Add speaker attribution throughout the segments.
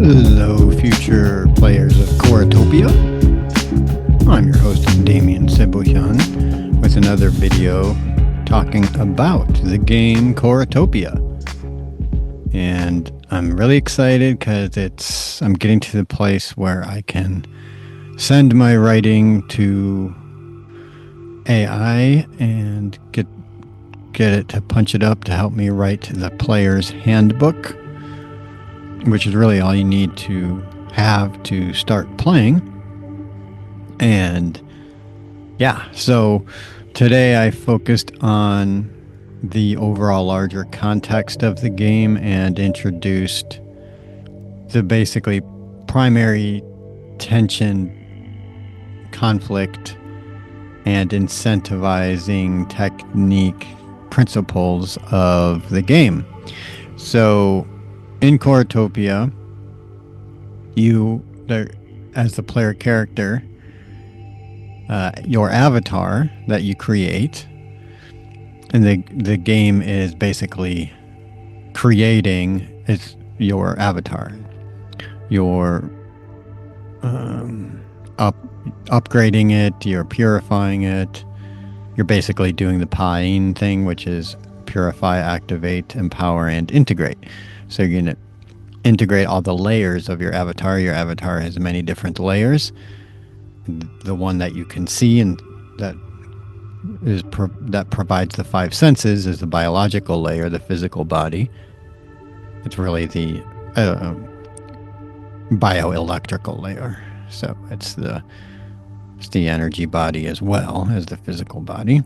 Speaker 1: Hello, future players of Coratopia. I'm your host, Damien Sebushan, with another video talking about the game Coratopia. And I'm really excited because I'm getting to the place where I can send my writing to AI and get it to punch it up to help me write the player's handbook, which is really all you need to have to start playing. And yeah, so today I focused on the overall larger context of the game and introduced the basically primary tension, conflict, and incentivizing technique principles of the game. So in Coratopia, as the player character, your avatar that you create, and the game is basically creating your avatar. You're upgrading it, you're purifying it. You're basically doing the Pain thing, which is purify, activate, empower, and integrate. So you're going to integrate all the layers of your avatar. Your avatar has many different layers. The one that you can see and that provides the five senses is the biological layer, the physical body. It's really the bioelectrical layer. So it's the energy body as well as the physical body.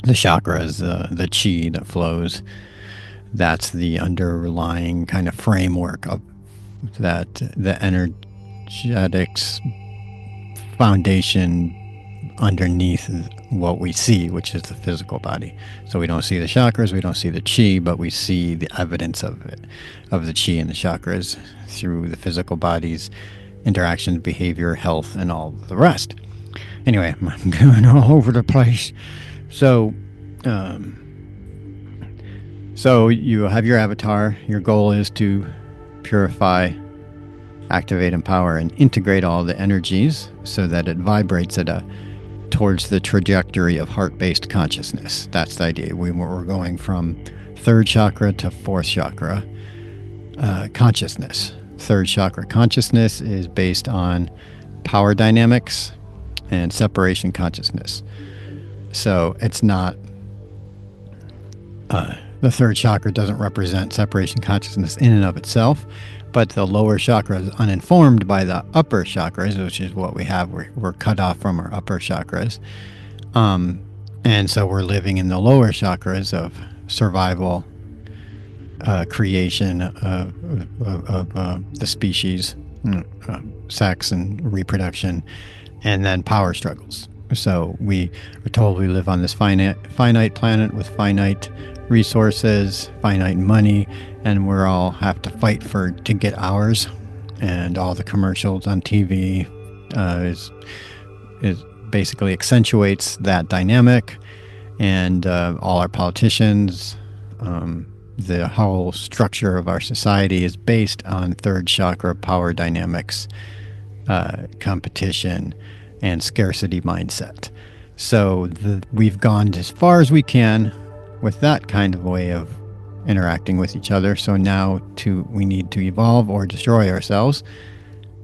Speaker 1: The chakra is the chi that flows. That's the underlying kind of framework of that, the energetics foundation underneath what we see, which is the physical body. So we don't see the chakras, we don't see the chi, but we see the evidence of it, of the chi and the chakras through the physical body's interactions, behavior, health, and all the rest. Anyway, I'm going all over the place. So you have your avatar. Your goal is to purify, activate, empower, and integrate all the energies so that it vibrates towards the trajectory of heart-based consciousness. That's the idea. We're going from third chakra to fourth chakra consciousness. Third chakra consciousness is based on power dynamics and separation consciousness. So it's not the third chakra doesn't represent separation consciousness in and of itself, but the lower chakra is uninformed by the upper chakras, which is what we have. We're cut off from our upper chakras. And so we're living in the lower chakras of survival, creation of the species, sex and reproduction, and then power struggles. So we are told we live on this finite planet with finite resources, finite money, and we're all have to fight to get ours. And all the commercials on TV is basically accentuates that dynamic. And all our politicians, the whole structure of our society is based on third chakra power dynamics, competition, and scarcity mindset. So we've gone as far as we can with that kind of way of interacting with each other. So now we need to evolve or destroy ourselves,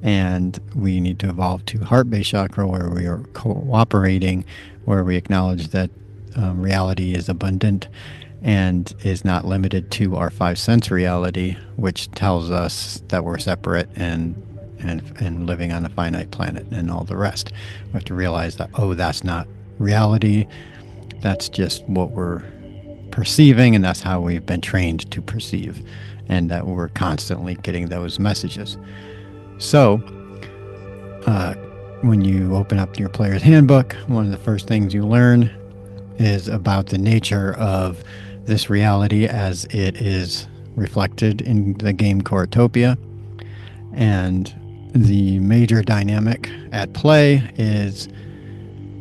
Speaker 1: and we need to evolve to heart-based chakra, where we are cooperating, where we acknowledge that reality is abundant and is not limited to our five sense reality, which tells us that we're separate and living on a finite planet and all the rest. We have to realize that, that's not reality. That's just what we're perceiving, and that's how we've been trained to perceive, and that we're constantly getting those messages. So when you open up your player's handbook, one of the first things you learn is about the nature of this reality as it is reflected in the game Coratopia. And the major dynamic at play is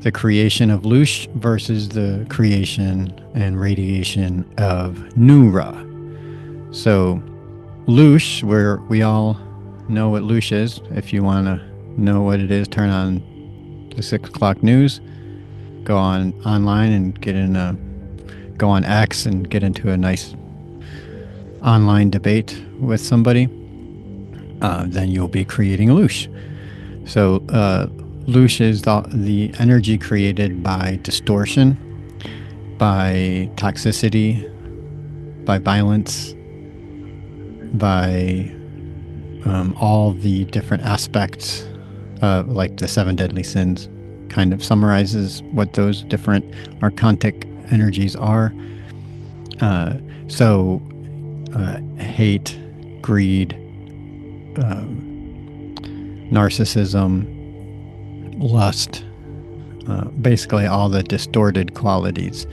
Speaker 1: the creation of Loosh versus the creation and radiation of Nuhra. So Loosh, where we all know what Loosh is. If you want to know what it is, turn on the 6 o'clock news. Go on online and go on X and get into a nice online debate with somebody. Then you'll be creating a Loosh. So Loosh is the energy created by distortion, by toxicity, by violence, by all the different aspects, like the 7 deadly sins kind of summarizes what those different archontic energies are. So hate, greed, narcissism, lust, basically all the distorted qualities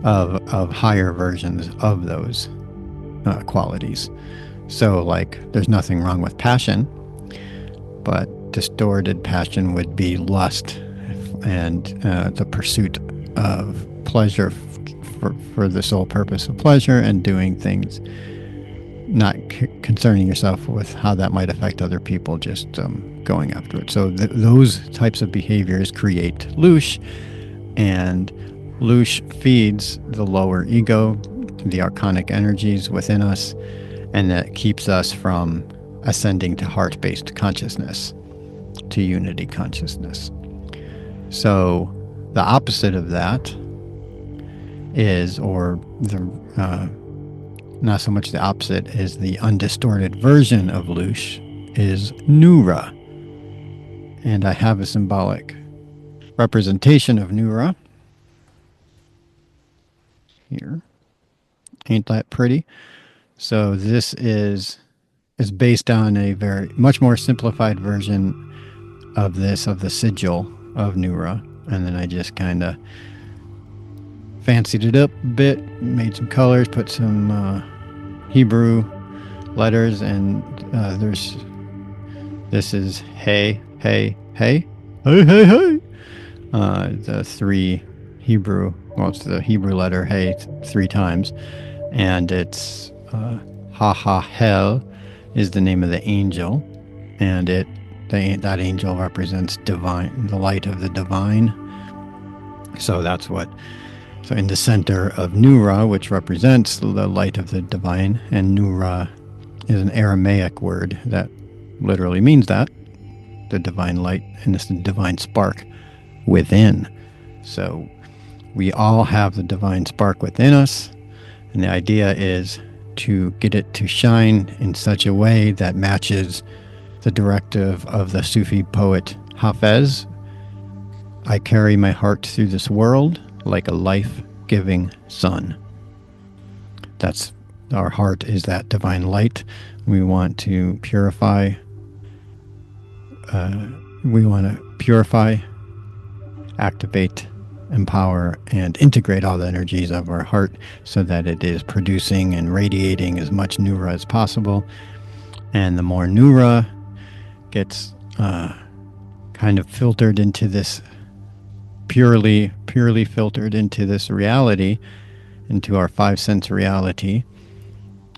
Speaker 1: of higher versions of those qualities. So, like, there's nothing wrong with passion, but distorted passion would be lust and the pursuit of pleasure for the sole purpose of pleasure, and doing things not concerning yourself with how that might affect other people, just going after it. So those types of behaviors create Loosh, and Loosh feeds the lower ego, the archonic energies within us, and that keeps us from ascending to heart-based consciousness, to unity consciousness. So the opposite of that is, or the not so much the opposite, is the undistorted version of Loosh is Nuhra. And I have a symbolic representation of Nuhra here. Ain't that pretty? So this is based on a very much more simplified version of the sigil of Nuhra, and then I just kind of fancied it up a bit, made some colors, put some Hebrew letters, and this is hey, hey, hey, hey, hey, hey. The 3 Hebrew, well, it's the Hebrew letter hey 3 times, and it's ha ha hel is the name of the angel, and that angel represents divine, the light of the divine. So that's what. So in the center of Nuhra, which represents the light of the divine, and Nuhra is an Aramaic word that literally means that, the divine light, and it's the divine spark within. So we all have the divine spark within us, and the idea is to get it to shine in such a way that matches the directive of the Sufi poet Hafez. I carry my heart through this world like a life-giving sun. That's our heart, is that divine light. We want to purify. Activate, empower, and integrate all the energies of our heart so that it is producing and radiating as much Nuhra as possible. And the more Nuhra gets kind of filtered into this, purely filtered into this reality, into our 5 sense reality,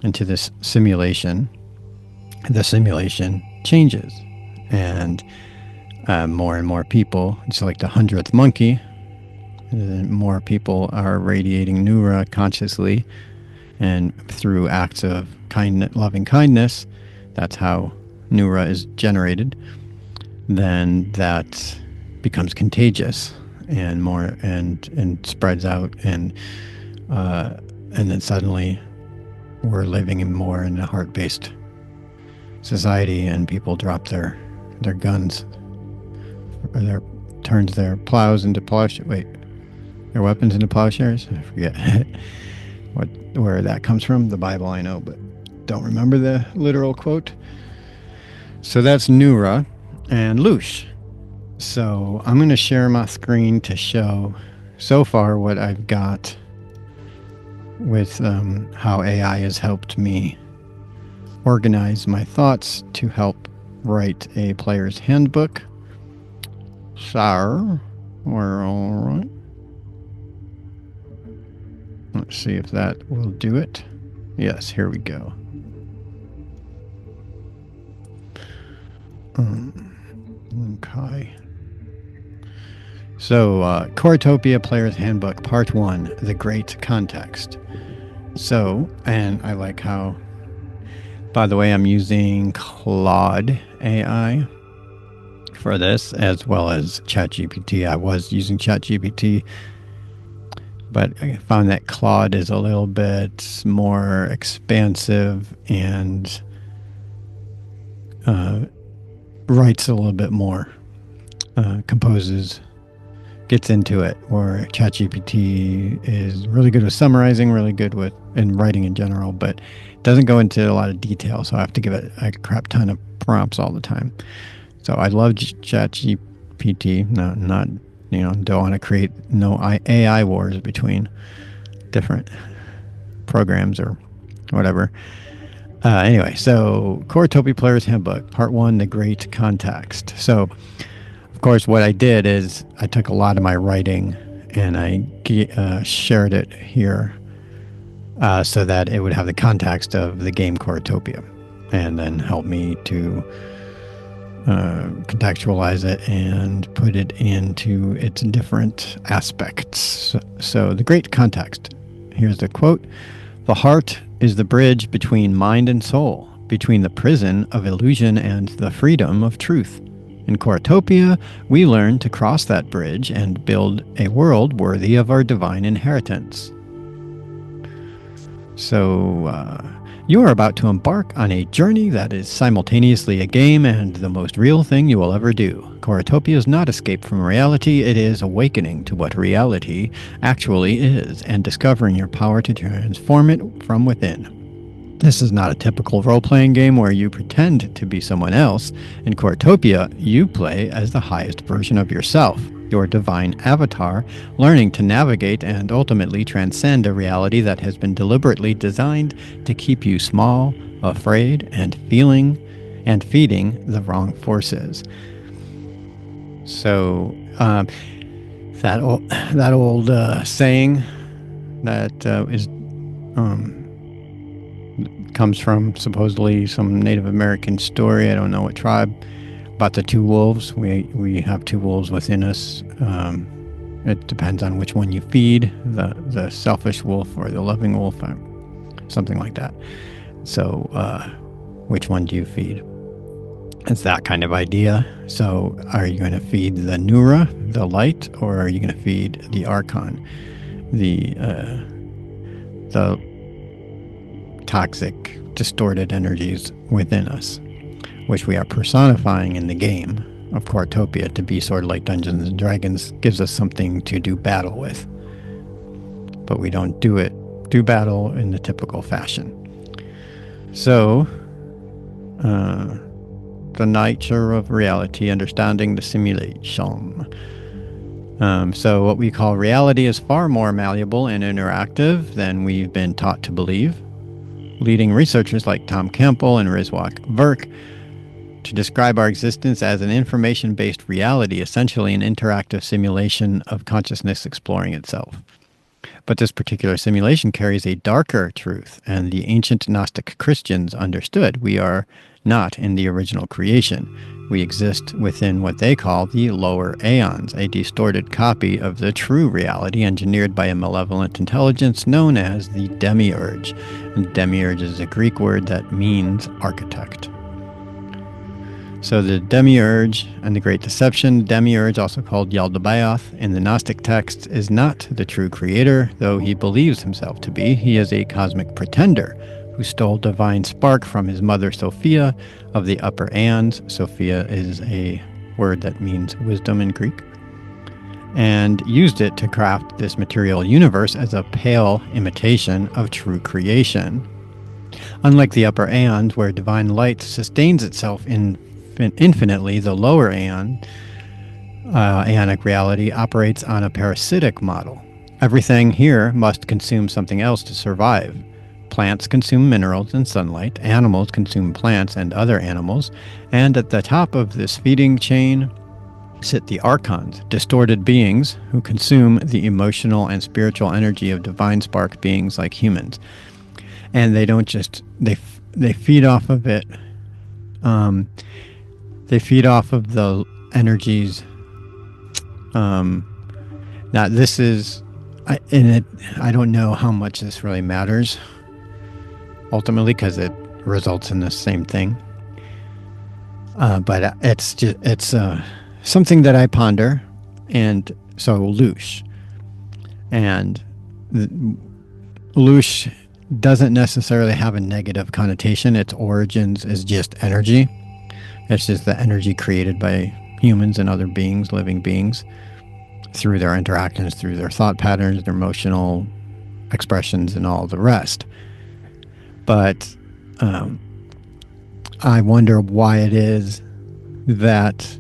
Speaker 1: into this simulation, the simulation changes. And more and more people, it's like the 100th monkey, more people are radiating Nuhra consciously, and through acts of loving kindness, that's how Nuhra is generated. Then that becomes contagious and more and spreads out, and then suddenly we're living in a heart-based society, and people drop their guns, or turns their plows into their weapons into plowshares. I forget where that comes from. The Bible I know, but don't remember the literal quote. So that's Nuhra and Loosh. So I'm going to share my screen to show so far what I've got with how AI has helped me organize my thoughts to help write a player's handbook. So we're all right. Let's see if that will do it. Yes, here we go. Okay. So, Coratopia Player's Handbook, Part 1, The Great Context. So, and I like how, by the way, I'm using Claude AI for this, as well as ChatGPT. I was using ChatGPT, but I found that Claude is a little bit more expansive and writes a little bit more, composes, gets into it, where ChatGPT is really good with summarizing, really good with in writing in general, but doesn't go into a lot of detail, so I have to give it a crap ton of prompts all the time. So I love ChatGPT. No, not, don't want to create no AI wars between different programs or whatever. Anyway, so Coratopia Player's Handbook, Part 1, The Great Context. So, of course, what I did is I took a lot of my writing and I shared it here so that it would have the context of the game Coratopia, and then help me to contextualize it and put it into its different aspects. So the great context. Here's the quote. The heart is the bridge between mind and soul, between the prison of illusion and the freedom of truth. In Coratopia, we learn to cross that bridge and build a world worthy of our divine inheritance. So, you are about to embark on a journey that is simultaneously a game and the most real thing you will ever do. Coratopia is not escape from reality, it is awakening to what reality actually is and discovering your power to transform it from within. This is not a typical role-playing game where you pretend to be someone else. In Coratopia, you play as the highest version of yourself, your divine avatar, learning to navigate and ultimately transcend a reality that has been deliberately designed to keep you small, afraid, and feeding the wrong forces. So, that old saying that comes from supposedly some Native American story. I don't know what tribe. About the two wolves. We have two wolves within us. It depends on which one you feed, the selfish wolf or the loving wolf, something like that. So, which one do you feed? It's that kind of idea. So, are you going to feed the Nuhra, the light, or are you going to feed the Archon, the toxic, distorted energies within us, which we are personifying in the game of Coratopia to be sort of like Dungeons and Dragons, gives us something to do battle with. But we don't do battle in the typical fashion. So, the nature of reality, understanding the simulation. So what we call reality is far more malleable and interactive than we've been taught to believe, leading researchers like Tom Campbell and Rizwak Verk to describe our existence as an information-based reality, essentially an interactive simulation of consciousness exploring itself. But this particular simulation carries a darker truth, and the ancient Gnostic Christians understood we are not in the original creation. We exist within what they call the lower aeons, a distorted copy of the true reality engineered by a malevolent intelligence known as the demiurge. And demiurge is a Greek word that means architect. So the demiurge and the Great Deception, demiurge, also called Yaldabaoth in the Gnostic texts, is not the true creator, though he believes himself to be. He is a cosmic pretender who stole divine spark from his mother Sophia of the upper aeons. Sophia is a word that means wisdom in Greek, and used it to craft this material universe as a pale imitation of true creation. Unlike the upper aeons, where divine light sustains itself infinitely, the lower aeonic reality operates on a parasitic model. Everything here must consume something else to survive. Plants consume minerals and sunlight, animals consume plants and other animals, and at the top of this feeding chain sit the archons, distorted beings who consume the emotional and spiritual energy of divine spark beings like humans. And they don't just, they feed off of it. They feed off of the energies. Now this is, I don't know how much this really matters ultimately because it results in the same thing. But it's something that I ponder, and so Loosh, and Loosh doesn't necessarily have a negative connotation. Its origins is just energy. It's just the energy created by humans and other beings, living beings, through their interactions, through their thought patterns, their emotional expressions, and all the rest. But I wonder why it is that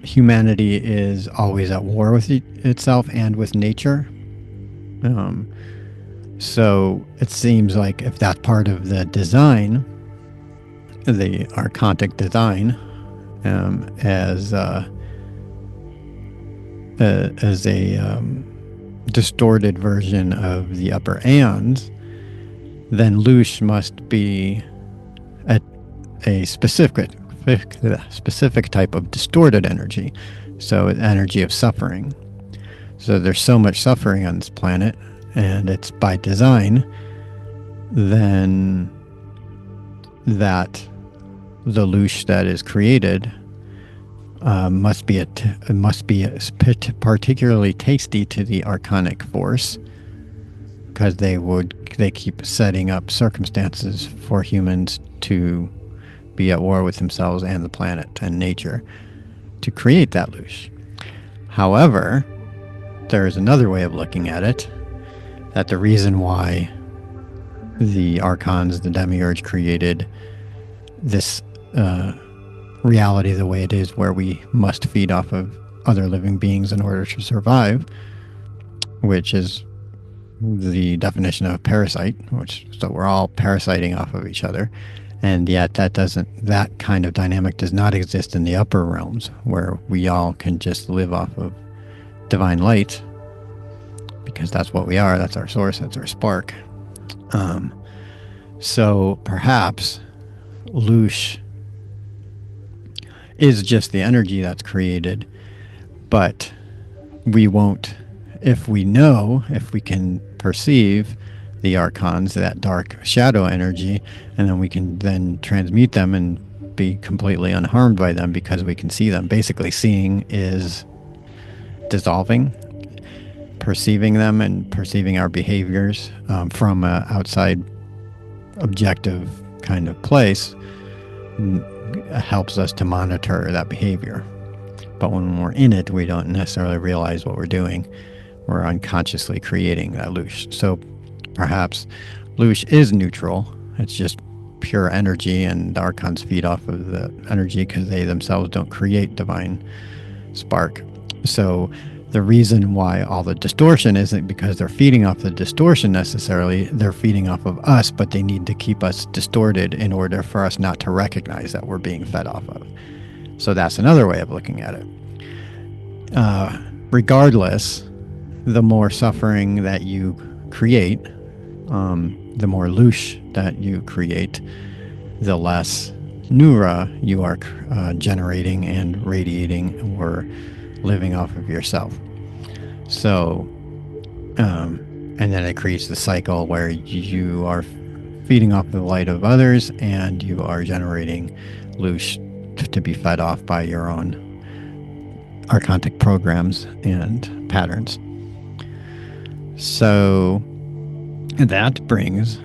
Speaker 1: humanity is always at war with itself and with nature. So it seems like if that's part of the design, the archontic design, as a distorted version of the upper Aeons, then Loosh must be a specific type of distorted energy, so energy of suffering. So there's so much suffering on this planet, and it's by design, then that the Loosh that is created must be particularly tasty to the archonic force, because they keep setting up circumstances for humans to be at war with themselves and the planet and nature to create that Loosh. However, there is another way of looking at it, that the reason why the archons, the demiurge, created this reality the way it is, where we must feed off of other living beings in order to survive, which is the definition of parasite, so we're all parasiting off of each other. And yet that kind of dynamic does not exist in the upper realms, where we all can just live off of divine light, because that's what we are. That's our source. That's our spark. So perhaps Loosh is just the energy that's created, but we won't, if we can perceive the archons, that dark shadow energy, and then we can then transmute them and be completely unharmed by them because we can see them. Basically, seeing is dissolving, perceiving them and perceiving our behaviors from an outside objective kind of place helps us to monitor that behavior. But when we're in it, we don't necessarily realize what we're doing. We're unconsciously creating that Loosh. So perhaps Loosh is neutral. It's just pure energy, and the archons feed off of the energy because they themselves don't create divine spark. So the reason why all the distortion isn't because they're feeding off the distortion necessarily. They're feeding off of us, but they need to keep us distorted in order for us not to recognize that we're being fed off of. So that's another way of looking at it. Regardless, the more suffering that you create, the more Loosh that you create, the less Nuhra you are generating and radiating or living off of yourself. So, and then it creates the cycle where you are feeding off the light of others, and you are generating Loosh to be fed off by your own archontic programs and patterns. So that brings,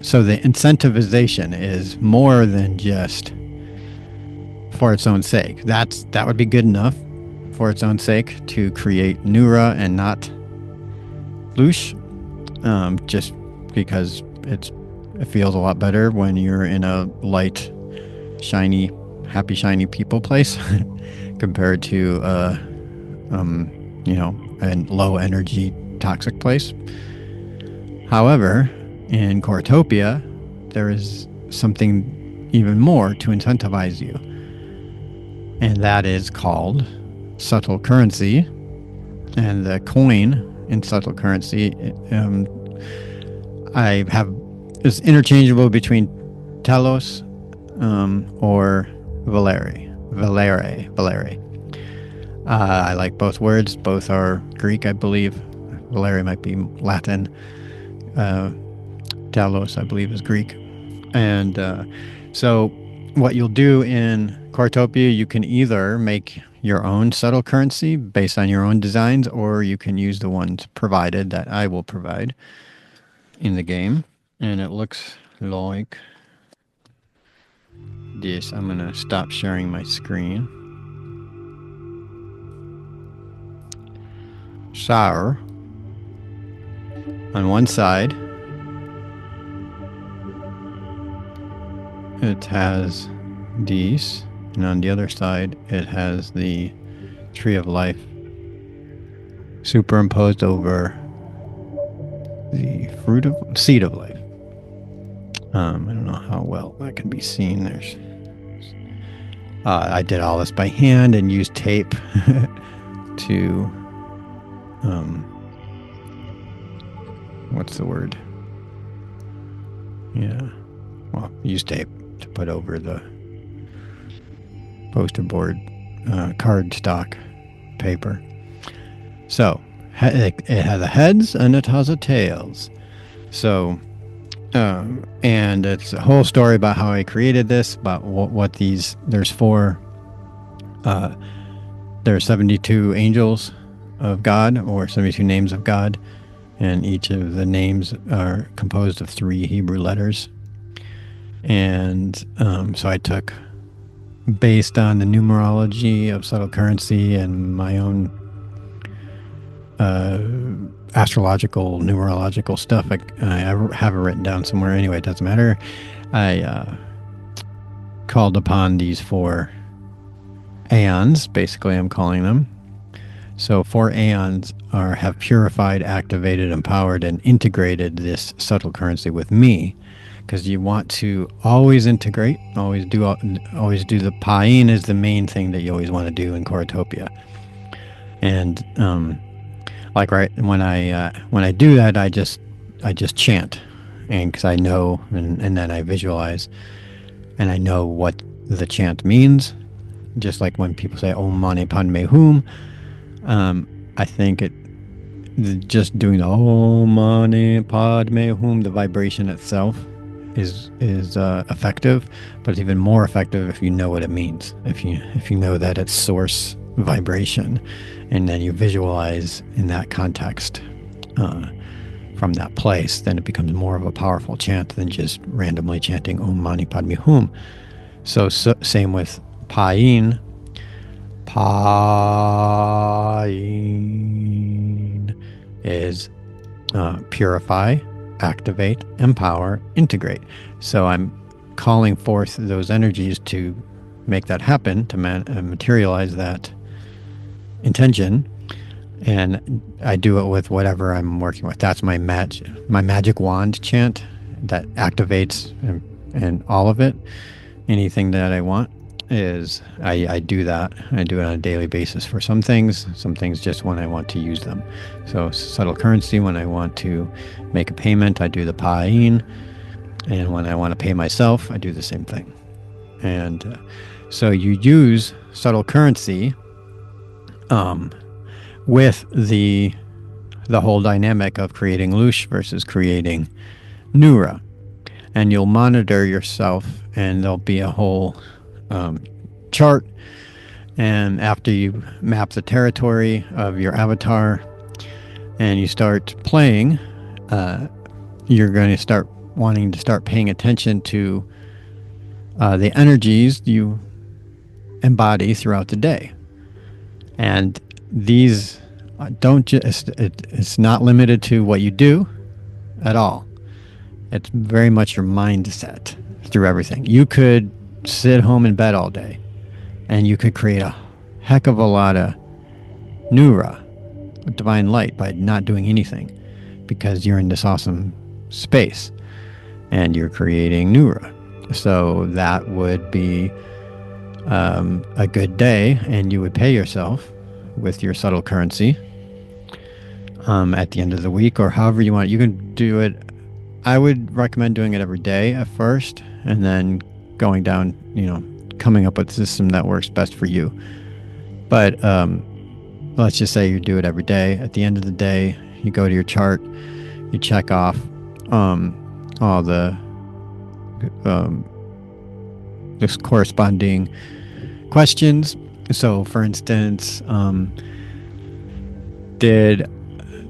Speaker 1: so the incentivization is more than just for its own sake. That would be good enough for its own sake to create Nuhra and not Loosh, just because it feels a lot better when you're in a light, shiny, happy, shiny people place compared to a low energy toxic place. However, in Coratopia, there is something even more to incentivize you, and that is called subtle currency. And the coin in subtle currency is interchangeable between telos or Valere. I like both words. Both are Greek, I believe. Valere might be Latin. Talos, I believe, is Greek. And so what you'll do in Coratopia, you can either make your own subtle currency based on your own designs, or you can use the ones provided that I will provide in the game. And it looks like this. I'm going to stop sharing my screen. So, on one side, it has these, and on the other side, it has the Tree of Life superimposed over the Seed of Life. I don't know how well that can be seen. There's. I did all this by hand and used tape to. What's the word? Yeah. Well, use tape to put over the poster board cardstock paper. So it has a heads and it has a tails. So, and it's a whole story about how I created this, about what these, there's 72 angels of God, or 72 names of God, and each of the names are composed of 3 Hebrew letters. And so I took, based on the numerology of subtle currency and my own astrological, numerological stuff, I have it written down somewhere. Anyway, it doesn't matter. I called upon these 4 aeons, basically I'm calling them. So 4 aeons have purified, activated, empowered, and integrated this subtle currency with me, because you want to always integrate, always do the Pain is the main thing that you always want to do in Coratopia. And like right when I do that, I just chant, and because I know, and then I visualize, and I know what the chant means. Just like when people say Om Mani Padme Hum, I think just doing the Om Mani Padme Hum, the vibration itself is effective, but it's even more effective if you know what it means. If you know that it's source vibration, and then you visualize in that context from that place, then it becomes more of a powerful chant than just randomly chanting Om Mani Padme Hum. So same with Pain. Pain is purify, activate, empower, integrate. So I'm calling forth those energies to make that happen, to materialize that intention, and I do it with whatever I'm working with. That's my magic wand chant that activates and all of it. Anything that I want is I do that. I do it on a daily basis for some things just when I want to use them. So subtle currency, when I want to make a payment, I do the Pain, and when I want to pay myself, I do the same thing. And so you use subtle currency with the whole dynamic of creating Loosh versus creating Nuhra, and you'll monitor yourself, and there'll be a whole chart, and after you map the territory of your avatar and you start playing, you're going to start wanting to start paying attention to the energies you embody throughout the day. And these it's not limited to what you do at all. It's very much your mindset through everything. You could sit home in bed all day, and you could create a heck of a lot of Nuhra, divine light, by not doing anything, because you're in this awesome space and you're creating Nuhra. So that would be a good day, and you would pay yourself with your subtle currency at the end of the week, or however you want. You can do it. I would recommend doing it every day at first, and then going down, coming up with a system that works best for you. But let's just say you do it every day. At the end of the day, you go to your chart, you check off all the this corresponding questions. So, for instance,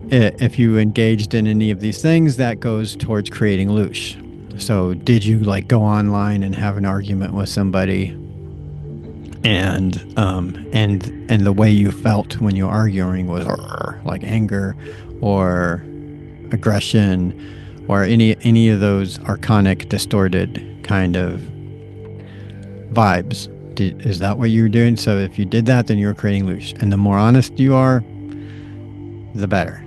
Speaker 1: if you engaged in any of these things, that goes towards creating Loosh. So, did you like go online and have an argument with somebody, and the way you felt when you were arguing was like anger or aggression or any of those archonic distorted kind of vibes? Is that what you were doing? So if you did that, then you were creating Loosh. And the more honest you are, the better.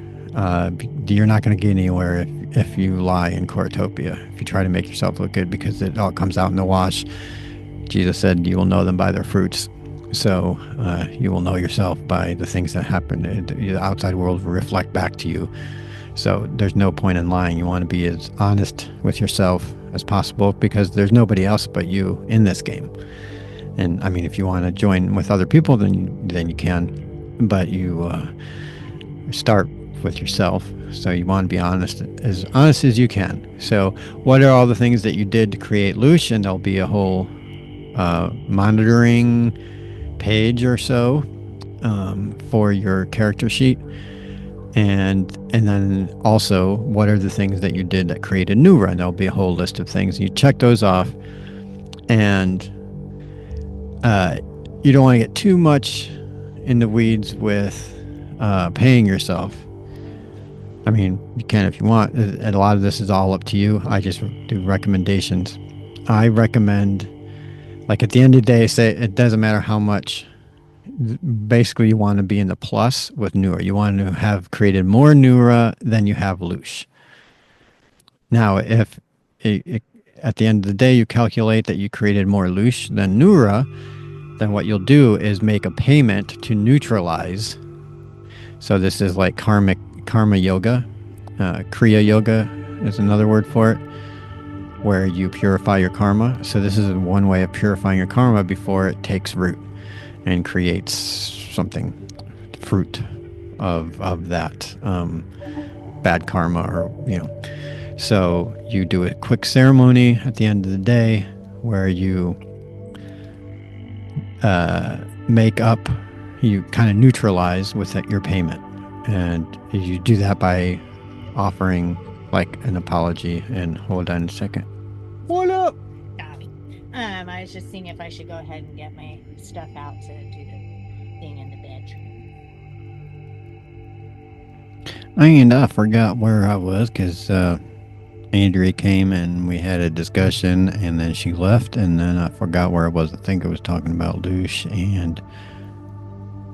Speaker 1: You're not going to get anywhere if you lie in Coratopia, if you try to make yourself look good, because it all comes out in the wash. Jesus said, you will know them by their fruits. So you will know yourself by the things that happen. The outside world will reflect back to you. So there's no point in lying. You want to be as honest with yourself as possible, because there's nobody else but you in this game. And I mean, if you want to join with other people, then you can, but you start with yourself. So you want to be honest as you can. So what are all the things that you did to create Loosh? And there'll be a whole monitoring page or so for your character sheet. And then also, what are the things that you did that created Nuhra? And there'll be a whole list of things. You check those off, and you don't want to get too much in the weeds with paying yourself. I mean, you can if you want. A lot of this is all up to you. I just do recommendations. I recommend, like at the end of the day, say it doesn't matter how much. Basically, you want to be in the plus with Nuhra. You want to have created more Nuhra than you have Loosh. Now, if at the end of the day you calculate that you created more Loosh than Nuhra, then what you'll do is make a payment to neutralize. So this is like karma yoga. Kriya yoga is another word for it, where you purify your karma. So this is one way of purifying your karma before it takes root and creates something, fruit of that bad karma, or So you do a quick ceremony at the end of the day where you you kind of neutralize with your payment, and you do that by offering like an apology. And hold on a second. What up?
Speaker 2: I was just seeing if I should go ahead and get my stuff out to do the thing in the bedroom.
Speaker 1: And I forgot where I was, because Andrea came and we had a discussion, and then she left, and then I forgot where I was. I think I was talking about Loosh and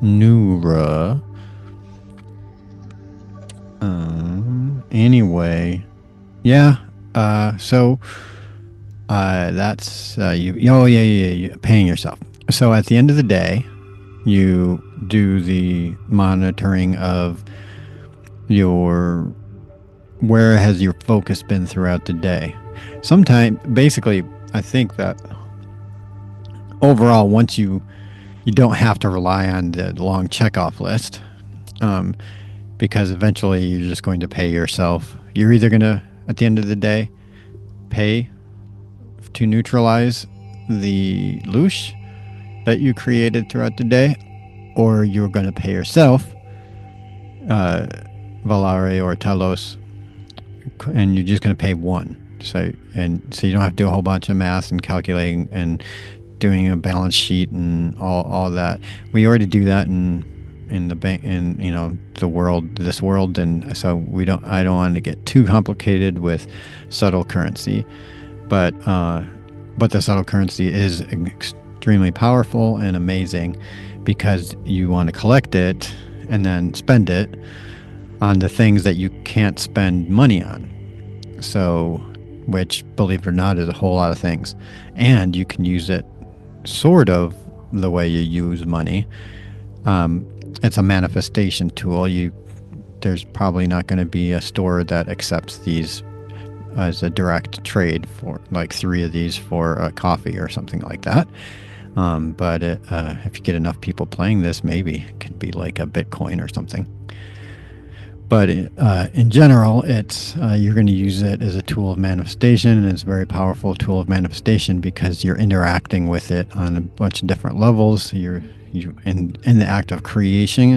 Speaker 1: Nuhra. Anyway, yeah. So that's you. Oh yeah, paying yourself. So at the end of the day, you do the monitoring of where has your focus been throughout the day. Basically, I think that overall, once you don't have to rely on the long checkoff list, because eventually you're just going to pay yourself. You're either going to, at the end of the day, pay to neutralize the Loosh that you created throughout the day, or you're going to pay yourself, Valare or Talos, and you're just going to pay one. So you don't have to do a whole bunch of math and calculating and doing a balance sheet and all that. We already do that in the bank, in this world, and so I don't want to get too complicated with subtle currency, but the subtle currency is extremely powerful and amazing, because you want to collect it and then spend it on the things that you can't spend money on. So, which, believe it or not, is a whole lot of things. And you can use it sort of the way you use money. It's a manifestation tool. There's probably not going to be a store that accepts these as a direct trade for like 3 of these for a coffee or something like that. But if you get enough people playing this, maybe it could be like a Bitcoin or something. But in general, it's you're going to use it as a tool of manifestation, and it's a very powerful tool of manifestation because you're interacting with it on a bunch of different levels. You in the act of creating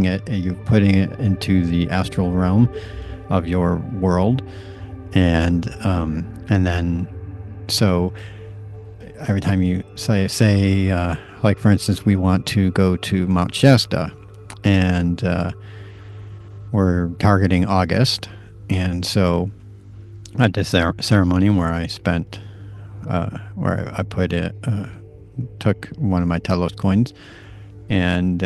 Speaker 1: it, and you're putting it into the astral realm of your world, and then so every time you say like for instance, we want to go to Mount Shasta, and we're targeting August, and so at this ceremony where I spent, where I put it, took one of my Telos coins and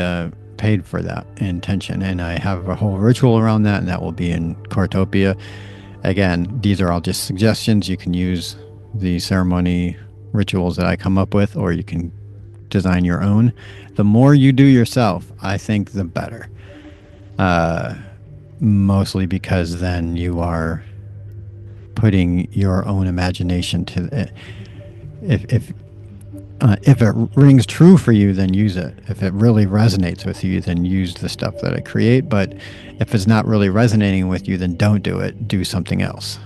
Speaker 1: paid for that intention, and I have a whole ritual around that, and that will be in Coratopia. Again, these are all just suggestions. You can use the ceremony rituals that I come up with, or you can design your own. The more you do yourself, I think the better. Mostly because then you are putting your own imagination to it. If it rings true for you, then use it. If it really resonates with you, then use the stuff that I create. But if it's not really resonating with you, then don't do it. Do something else.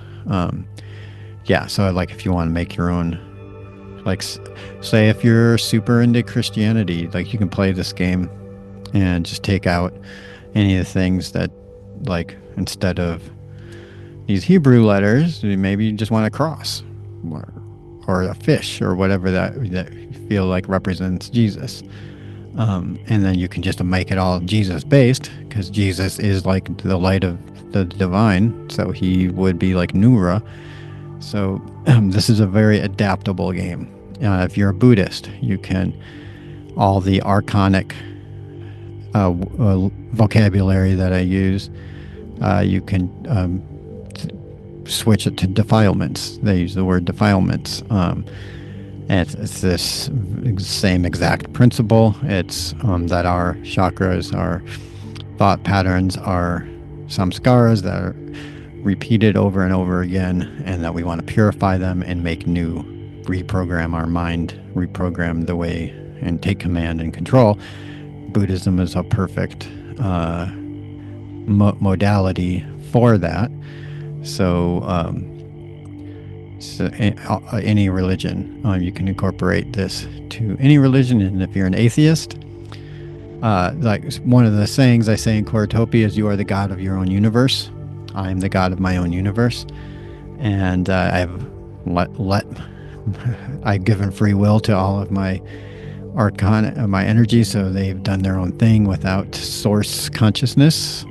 Speaker 1: Yeah, so like if you want to make your own, like say if you're super into Christianity, like you can play this game and just take out any of the things that, like, instead of these Hebrew letters, maybe you just want a cross or a fish or whatever that you feel like represents Jesus. And then you can just make it all Jesus based, because Jesus is like the light of the divine, so he would be like Nuhra. So this is a very adaptable game. If you're a Buddhist, you can, all the archonic vocabulary that I use, you can switch it to defilements. They use the word defilements. And it's this same exact principle. It's that our chakras, our thought patterns, are samskaras that are repeated over and over again, and that we want to purify them and make new, reprogram our mind, reprogram the way, and take command and control. Buddhism is a perfect modality for that. So, any religion, you can incorporate this to any religion. And if you're an atheist, like one of the sayings I say in Coratopia is, "You are the god of your own universe." I am the god of my own universe, and I've I've given free will to all of my arcana, my energy, so they've done their own thing without source consciousness,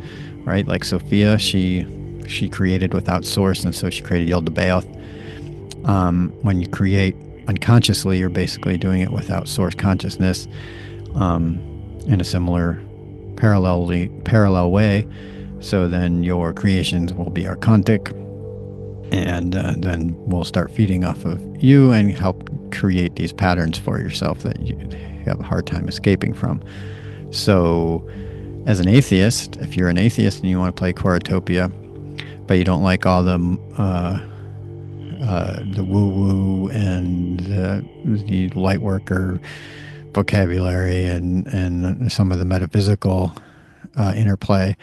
Speaker 1: right? Like Sophia, she created without source, and so she created Yildibaoth. When you create unconsciously, you're basically doing it without source consciousness, in a similar parallel way. So then your creations will be archontic, and then we'll start feeding off of you and help create these patterns for yourself that you have a hard time escaping from. So as an atheist, if you're an atheist and you want to play Coratopia, but you don't like all the woo-woo and the light worker vocabulary and some of the metaphysical interplay,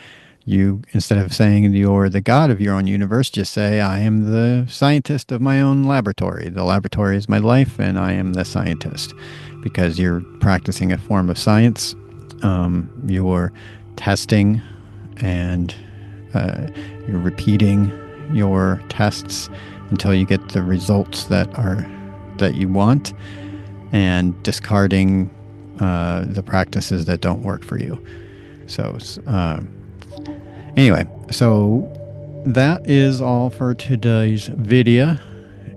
Speaker 1: you, instead of saying you're the god of your own universe, just say, I am the scientist of my own laboratory. The laboratory is my life, and I am the scientist. Because you're practicing a form of science. You're testing, and you're repeating your tests until you get the results that you want, and discarding the practices that don't work for you. So anyway, so that is all for today's video,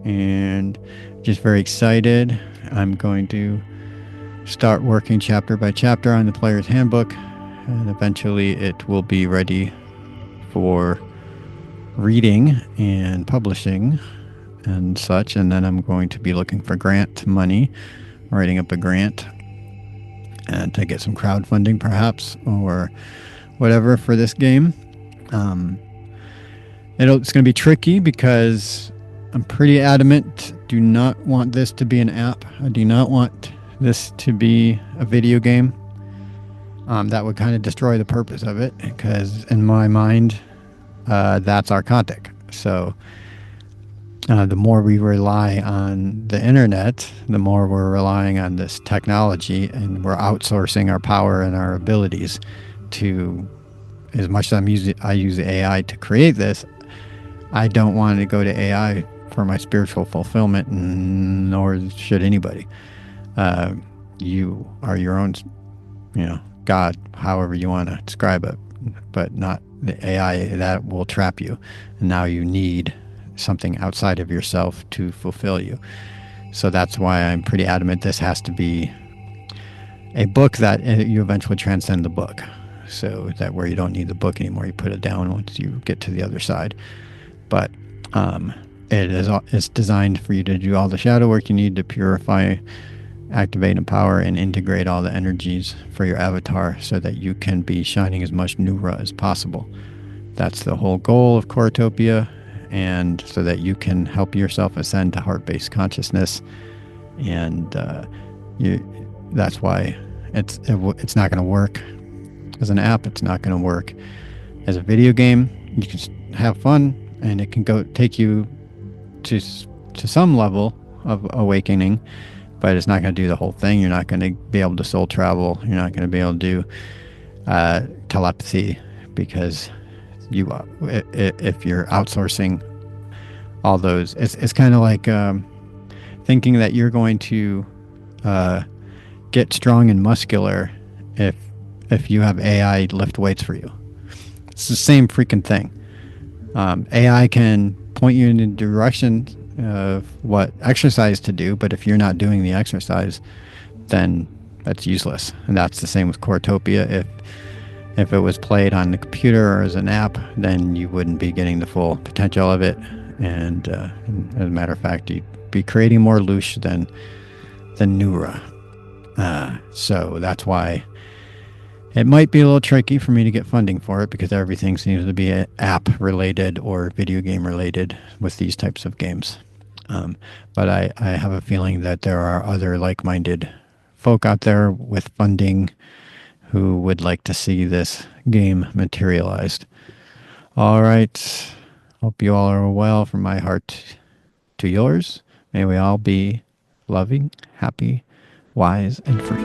Speaker 1: and just very excited. I'm going to start working chapter by chapter on the player's handbook, and eventually it will be ready for reading and publishing and such. And then I'm going to be looking for grant money, writing up a grant, and to get some crowdfunding perhaps, or whatever for this game. It's going to be tricky because I'm pretty adamant. Do not want this to be an app. I do not want this to be a video game. That would kind of destroy the purpose of it because, in my mind, that's our contact. So, the more we rely on the internet, the more we're relying on this technology, and we're outsourcing our power and our abilities to. As much as I use AI to create this, I don't want to go to AI for my spiritual fulfillment, nor should anybody. Uh, you are your own, God, however you want to describe it, but not the AI that will trap you. And now you need something outside of yourself to fulfill you. So that's why I'm pretty adamant this has to be a book that you eventually transcend the book. So that where you don't need the book anymore, you put it down once you get to the other side. But it's designed for you to do all the shadow work you need to purify, activate, empower, and integrate all the energies for your avatar so that you can be shining as much Nuhra as possible. That's the whole goal of Coratopia, and so that you can help yourself ascend to heart-based consciousness. And that's why it's not going to work as an app. It's not going to work as a video game. You can have fun, and it can take you to some level of awakening, but it's not going to do the whole thing. You're not going to be able to soul travel. You're not going to be able to do telepathy because if you're outsourcing all those, it's kind of like thinking that you're going to get strong and muscular if you have AI lift weights for you. It's the same freaking thing. AI can point you in the direction of what exercise to do, but if you're not doing the exercise, then that's useless. And that's the same with Coratopia. If it was played on the computer or as an app, then you wouldn't be getting the full potential of it. And as a matter of fact, you'd be creating more Loosh than Nuhra. So that's why it might be a little tricky for me to get funding for it, because everything seems to be app related or video game related with these types of games. But I have a feeling that there are other like-minded folk out there with funding who would like to see this game materialized. All right. Hope you all are well, from my heart to yours. May we all be loving, happy, wise, and free.